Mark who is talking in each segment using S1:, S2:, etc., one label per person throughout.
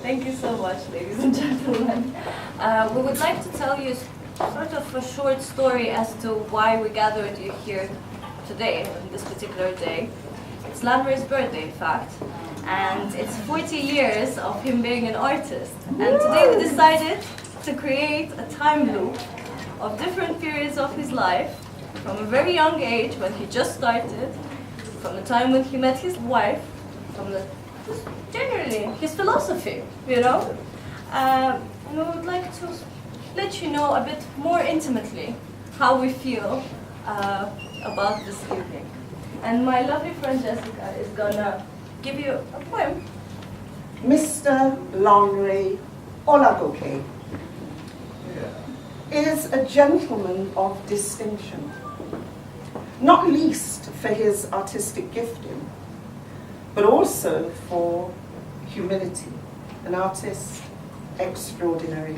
S1: Thank you so much, ladies and gentlemen. We would like to tell you sort of a short story as to why we gathered you here today, on this particular day. It's Lanre's birthday, in fact, and it's 40 years of him being an artist. And today we decided to create a time loop of different periods of his life, from a very young age when he just started, from the time when he met his wife, from the generally his philosophy, you know. And we would like to let you know a bit more intimately how we feel about this evening. And my lovely friend Jessica is gonna give you a poem.
S2: Mr. Lanre Olagoke is a gentleman of distinction, not least for his artistic gifting, but also for humility. An artist extraordinary,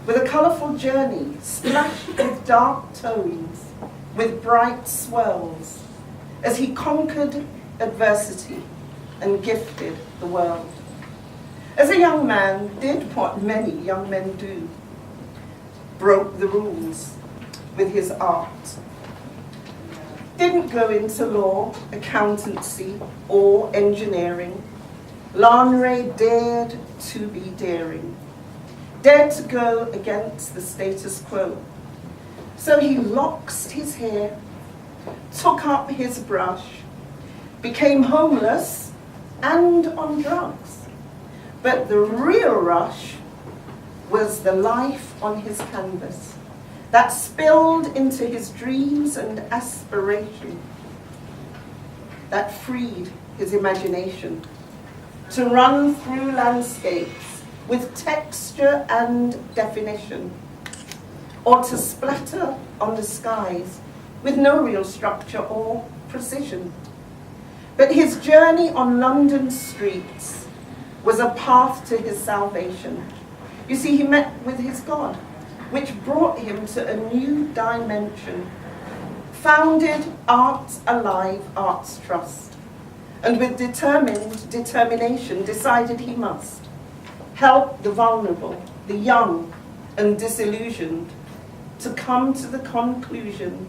S2: with a colourful journey splashed with dark tones, with bright swells, as he conquered adversity and gifted the world. As a young man, did what many young men do, broke the rules with his art. Didn't go into law, accountancy, or engineering. Lanre dared to be daring, dared to go against the status quo. So he loxed his hair, took up his brush, became homeless and on drugs. But the real rush was the life on his canvas that spilled into his dreams and aspiration, that freed his imagination to run through landscapes with texture and definition, or to splatter on the skies with no real structure or precision. But his journey on London streets was a path to his salvation. You see, he met with his God, which brought him to a new dimension, founded Arts Alive Arts Trust, and with determination decided he must help the vulnerable, the young and disillusioned to come to the conclusion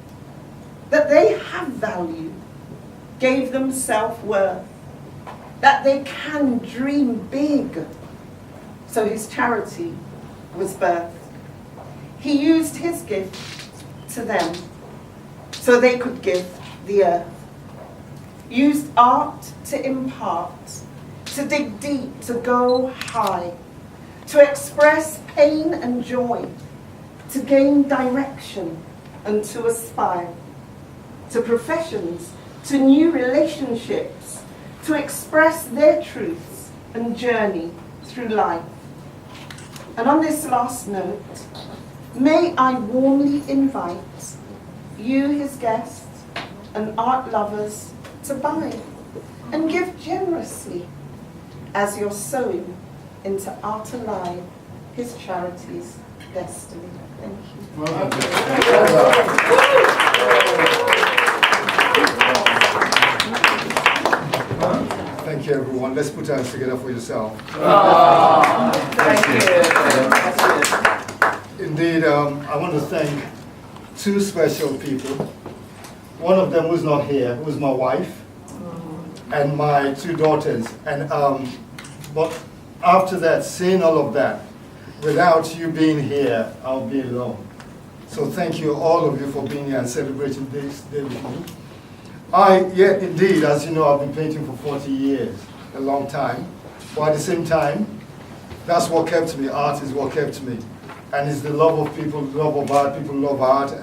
S2: that they have value, gave them self-worth, that they can dream big. So his charity was birthed. He used his gift to them so they could gift the earth. Used art to impart, to dig deep, to go high, to express pain and joy, to gain direction and to aspire, to professions, to new relationships, to express their truths and journey through life. And on this last note, may I warmly invite you, his guests, and art lovers to buy and give generously as you're sowing into Art Alive, his charity's destiny. Thank you.
S3: Thank you, everyone. Let's put our hands together for yourself.
S2: Thank you.
S3: Indeed, I want to thank two special people. One of them who's not here, who's my wife, and my two daughters. And but after that, saying all of that, without you being here, I'll be alone. So thank you, all of you, for being here and celebrating this day with me. Indeed, as you know, I've been painting for 40 years, a long time. But at the same time, that's what kept me. Art is what kept me. And it's the love of people, love of art, people love art,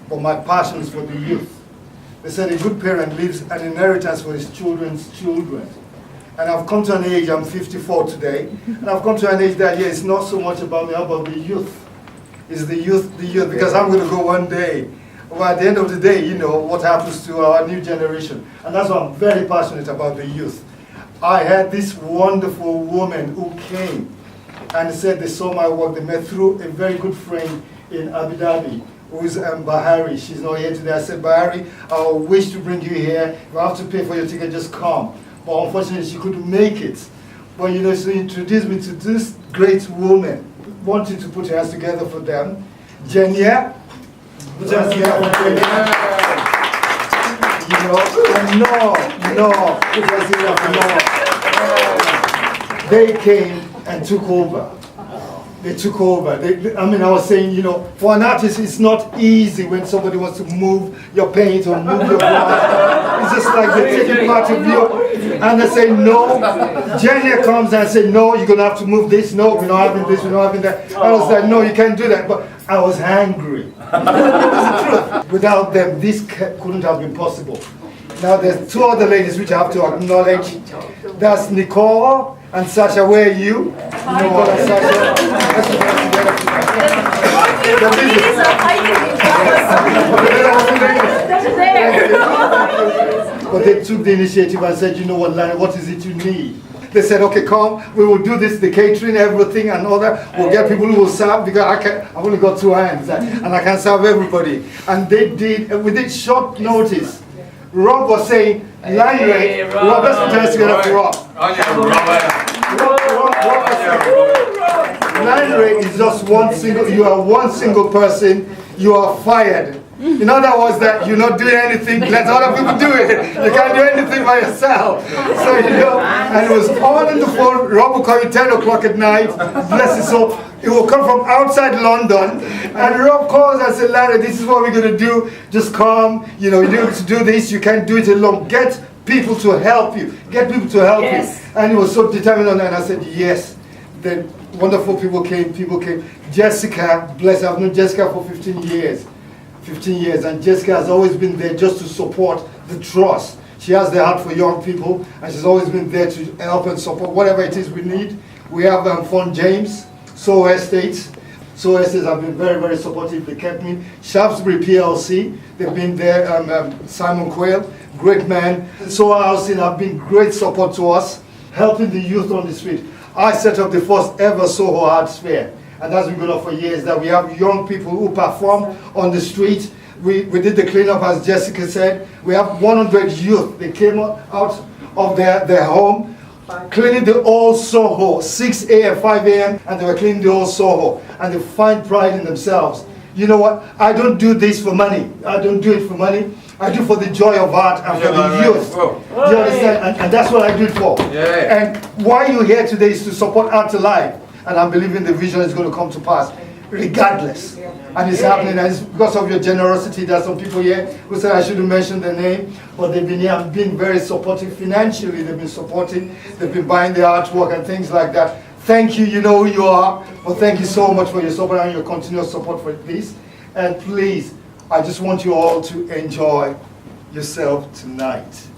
S3: but my passion is for the youth. They said a good parent leaves an inheritance for his children's children. And I've come to an age, I'm 54 today, and I've come to an age that, yeah, it's not so much about me, about the youth. It's the youth, because I'm going to go one day. Well, at the end of the day, you know, what happens to our new generation. And that's why I'm very passionate about the youth. I had this wonderful woman who came and said they saw my work. They met through a very good friend in Abu Dhabi, who is Bahari. She's not here today. I said, Bahari, I wish to bring you here. If I have to pay for your ticket, just come. But unfortunately, she couldn't make it. But you know, she introduced me to this great woman, wanting to put her hands together for them. Jenya. Put your hands together for Jenya. You know, and put your hands together for They came and took over. They took over. I mean, I was saying, you know, for an artist, it's not easy when somebody wants to move your paint or move your brush. It's just like they take part of you and they say no. Jenny comes and say, no, you're going to have to move this. No, we're not having this, we're not having that. I was like, no, you can't do that. But I was angry. That's the truth. Without them, this couldn't have been possible. Now, there's two other ladies which I have to acknowledge. That's Nicole and Sasha. Where are you? Nicole and Sasha. But they took the initiative and said, you know what, Lanre, what is it you need? They said, okay, come, we will do this, the catering, everything and all that. We'll get people who will serve because I've only got 2 hands and I can't serve everybody. And they did, within short notice, Rob was saying, Lanre, Rob, let's put hands together for Rob. Lanre is just you are one single person, you are fired. In other words, that you're not doing anything, let other people do it. You can't do anything by yourself. So, you know, and it was all in the phone. Rob will call you 10 o'clock at night, bless his soul. It will come from outside London, and Rob calls and says, Lanre, this is what we're going to do. Just come, you know, you need to do this, you can't do it alone. Get people to help you. Get people to help you. And he was so determined on that, and I said, yes. Then wonderful people came. Jessica, bless her, I've known Jessica for 15 years. 15 years, and Jessica has always been there just to support the trust. She has the heart for young people, and she's always been there to help and support whatever it is we need. We have Fon James, Soho Estates. Soho Estates have been very, very supportive. They kept me. Shaftesbury PLC, they've been there. Simon Quayle, great man. Soho Housing have been great support to us, helping the youth on the street. I set up the first ever Soho Arts Fair. And that's been going on for years, that we have young people who perform on the street. We did the cleanup, as Jessica said. We have 100 youth. They came out of their home, cleaning the old Soho, 6 a.m., 5 a.m., and they were cleaning the old Soho. And they find pride in themselves. You know what? I don't do this for money. I don't do it for money. I do for the joy of art and for the youth. Do you understand? And that's what I do it for. Yeah. And why you're here today is to support Art Alive. And I'm believing the vision is going to come to pass, regardless. And it's happening, and it's because of your generosity. There are some people here who said I shouldn't mention their name, but they've been here and been very supportive financially. They've been supporting, they've been buying the artwork and things like that. Thank you, you know who you are. Well, thank you so much for your support and your continuous support for this. And please, I just want you all to enjoy yourself tonight.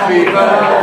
S4: Happy birthday.